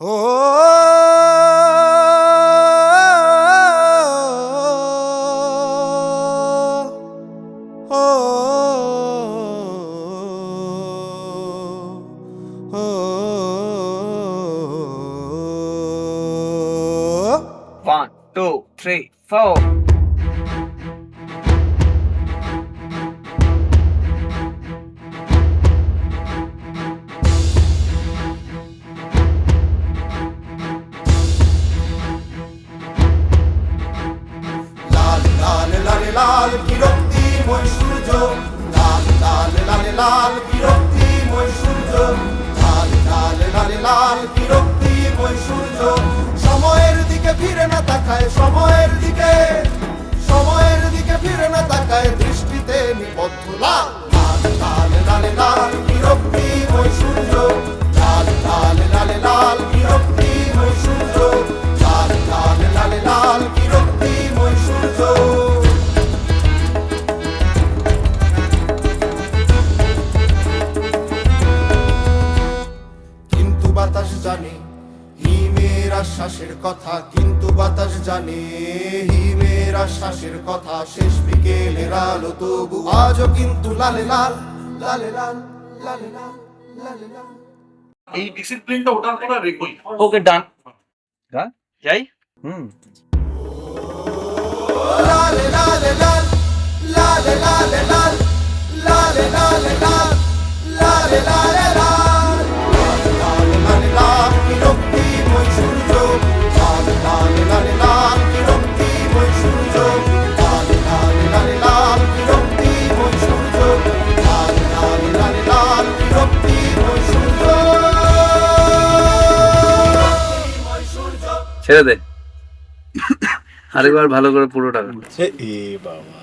ও ও ও 1, 2, 3, 4. লাল লাল লাল লাল বিরক্তিময় সূর্য, লাল লাল লাল লাল বিরক্তিময় সূর্য, লাল লাল লাল লাল বিরক্তিময় সূর্য। সময়ের দিকে ফিরে না তাকায়, সময়ের দিকে ফিরে না তাকায়, দৃষ্টিতে নিবদ্ধ লাল লাল লাল লাল লাল বিরক্তিময় সূর্য, লাল লাল লাল লাল বিরক্তিময় সূর্য, লাল লাল লাল লাল বিরক্তিময় সূর্য। কিন্তু বাতাস জানে হিমের আশ্বাসের কথা, কিন্তু বাতাস জানে হিমের আশ্বাসের কথা। শেষ বিকেলের আলো তবু আজও কিন্তু লালে লাল লালে লাল লালে লাল লালে লাল। এই ডিসিপ্লিনটা ওটার পরে রেখোই। ওকে, ডান। যাই। লালে লালে লাল লালে লালে লাল লালে লালে লাল লালে লালে লাল লালে লালে লাল বিরক্তিময় সূর্য, লালে লালে লালে লাল বিরক্তিময় সূর্য, লালে লালে লালে লাল বিরক্তিময় সূর্য, লালে লালে লালে লাল বিরক্তিময় সূর্য। ছেড়ে দে, আরেকবার ভালো করে পুরোটা গান। এ বাবা